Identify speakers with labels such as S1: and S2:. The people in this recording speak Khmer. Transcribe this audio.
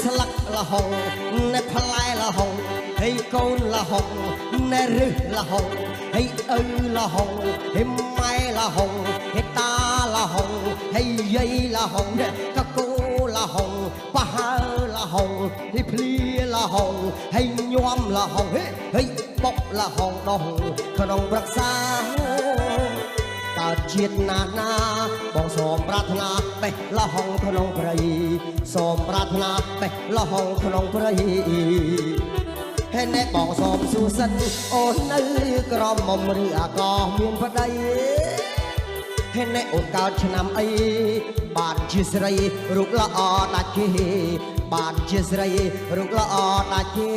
S1: ស្លឹកលហុងណែផ្លែលហុងហើយកូនលហុងណែរឹសលហុងហើយឪលហុងហើយម៉ែលហុងហើយតាលហុងហើយយាយលហុងកកូលហុងបហើលហុងហើយភ្លៀលហុងហើយញោមលហុងហើយបុកលហុងដោះក្នុងប្រឹក្សាកើតជាតិណានាបងសូមប្រាថ្នាបេះលហុងក្នុងព្រៃសូមប្រាថ្នាបេះលហុងក្នុងព្រៃហើយណែបងសូមសួសិនអូននៅក្រមុំឬអាកោមានប្តីហើយណែអូនកើតឆ្នាំអីបានជាស្រីរូបល្អដាច់គេបានជាស្រីរូបល្អដាច់គេ